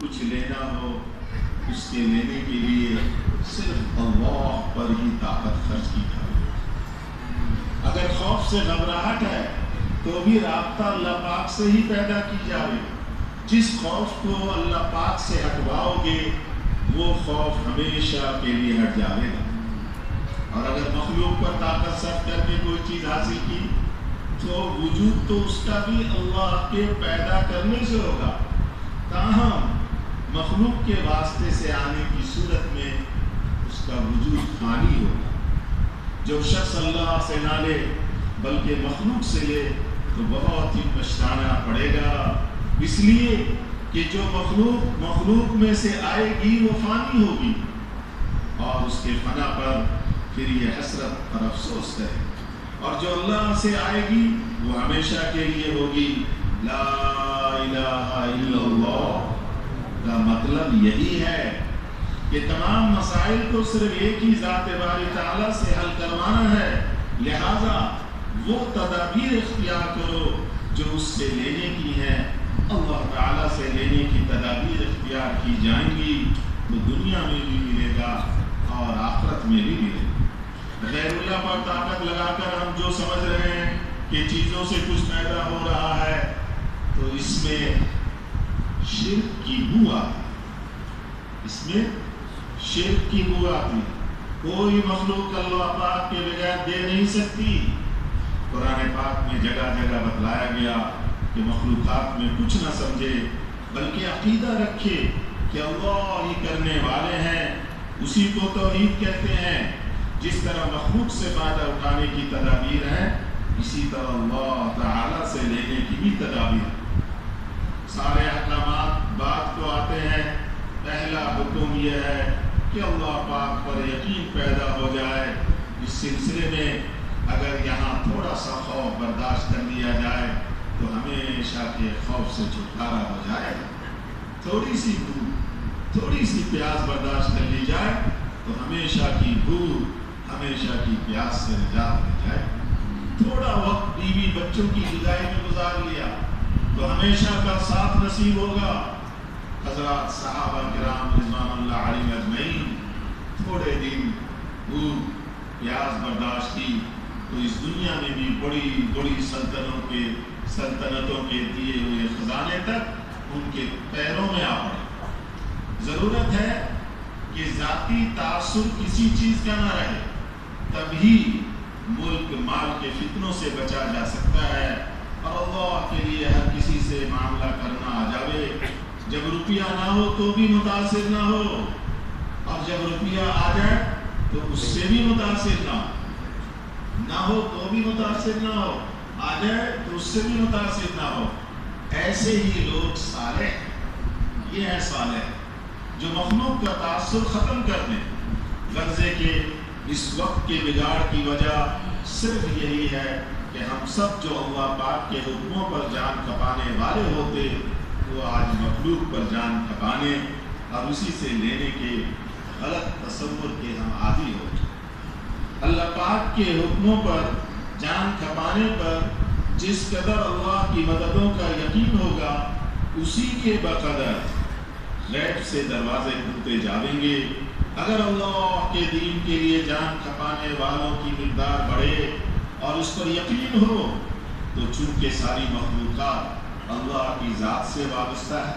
کچھ لینا ہو اس کے لینے کے لیے صرف اللہ پر ہی طاقت خرچ کی جائے۔ اگر خوف سے گھبراہٹ ہے تو بھی رابطہ اللہ پاک سے ہی پیدا کی جائے۔ جس خوف کو اللہ پاک سے ہٹواؤ گے وہ خوف ہمیشہ کے لیے ہٹ جائے گا۔ اور اگر مخلوق پر طاقت صرف کر کے کوئی چیز حاصل کی تو وجود تو اس کا بھی اللہ کے پیدا کرنے سے ہوگا، تاہم مخلوق کے واسطے سے آنے کی صورت میں اس کا وجود خالی ہوگا۔ جو شخص اللہ سے نہ لے بلکہ مخلوق سے لے تو بہت ہی پچھتانا پڑے گا، اس لیے کہ جو مخلوق میں سے آئے گی وہ فانی ہوگی، اور اس کے فنا پر پھر یہ حسرت اور افسوس کرے، اور جو اللہ سے آئے گی وہ ہمیشہ کے لیے ہوگی۔ لا الہ الا اللہ کا مطلب یہی ہے کہ تمام مسائل کو صرف ایک ہی ذات باری تعالیٰ سے حل کروانا ہے، لہذا وہ تدابیر اختیار کرو جو اس سے لینے کی ہیں۔ اللہ تعالیٰ سے لینے کی تدابیر اختیار کی جائیں گی تو دنیا میں بھی ملے گا اور آخرت میں بھی ملے گا۔ غیر اللہ پر طاقت لگا کر ہم جو سمجھ رہے ہیں کہ چیزوں سے کچھ پیدا ہو رہا ہے تو اس میں شرک کی بو آتی ہے، اس میں شرک کی بو آتی ہے۔ کوئی مخلوق اللہ پاک کے بغیر دے نہیں سکتی۔ قرآن پاک میں جگہ جگہ بتلایا گیا کہ مخلوقات میں کچھ نہ سمجھے بلکہ عقیدہ رکھے کہ اللہ ہی کرنے والے ہیں، اسی کو توحید کہتے ہیں۔ جس طرح مخلوق سے فائدہ اٹھانے کی تدابیر ہیں اسی طرح اللہ تعالیٰ سے لینے کی بھی تدابیر۔ سارے احکامات بات کو آتے ہیں، پہلا حکم یہ ہے کہ اللہ پاک پر یقین پیدا ہو جائے۔ اس سلسلے میں اگر یہاں تھوڑا سا خوف برداشت کر لیا جائے تو ہمیشہ کے خوف سے چھٹکارا ہو جائے۔ تھوڑی سی بھوک، تھوڑی سی پیاس برداشت کر لی جائے تو ہمیشہ کی بھوک، ہمیشہ کی پیاس سے نجات مل جائے۔ تھوڑا وقت بیوی بچوں کی جدائی میں گزار لیا تو ہمیشہ کا ساتھ نصیب ہوگا۔ حضرات صحابہ کرام رضوان اللہ علیہم اجمعین تھوڑے دن بھوک پیاس برداشت کی تو اس دنیا میں بھی بڑی بڑی سلطنتوں کے دیے ہوئے خزانے تک ان کے پیروں میں آ پڑے۔ ضرورت ہے کہ ذاتی تعصب کسی چیز کا نہ رہے، تبھی ملک مال کے فتنوں سے بچا جا سکتا ہے اور اللہ کے لیے ہر کسی سے معاملہ کرنا آ جاوے۔ جب روپیہ نہ ہو تو بھی متاثر نہ ہو، اور جب روپیہ آ جائے تو اس سے بھی متاثر نہ ہو تو بھی متاثر نہ ہو، آ جائے تو اس سے بھی متاثر نہ ہو۔ ایسے ہی لوگ صالح، یہ ہے صالح جو مخلوق کا تعصب ختم کر دیں۔ غرضے کے اس وقت کے بگاڑ کی وجہ صرف یہی ہے کہ ہم سب جو اللہ پاک کے حکموں پر جان کھپانے والے ہوتے وہ آج مخلوق پر جان کھپانے اور اسی سے لینے کے غلط تصور کے ہم عادی ہو۔ اللہ پاک کے حکموں پر جان کھپانے پر جس قدر اللہ کی مددوں کا یقین ہوگا اسی کے بقدر غیب سے دروازے کھلتے جاویں گے۔ اگر اللہ کے دین کے لیے جان کھپانے والوں کی مقدار بڑھے اور اس پر یقین ہو تو چونکہ ساری مخلوقات اللہ کی ذات سے وابستہ ہے،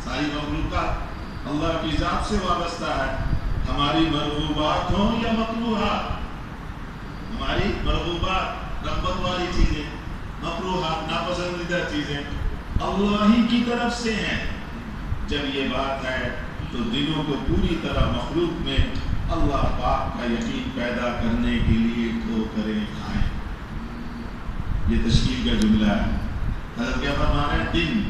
ساری مخلوقات اللہ کی ذات سے وابستہ ہے، ہماری مرغوبات ہوں یا مکروہات، ہماری مرغوبات رغبت والی چیزیں، مکروہات ناپسندیدہ چیزیں اللہ ہی کی طرف سے ہیں۔ جب یہ بات ہے تو دلوں کو پوری طرح مخلوق میں اللہ پاک کا یقین پیدا کرنے کے لیے ٹھوکریں کھائیں۔ یہ تشکیل کا جملہ ہے۔ حضرت کیا فرما رہے ہیں؟ دن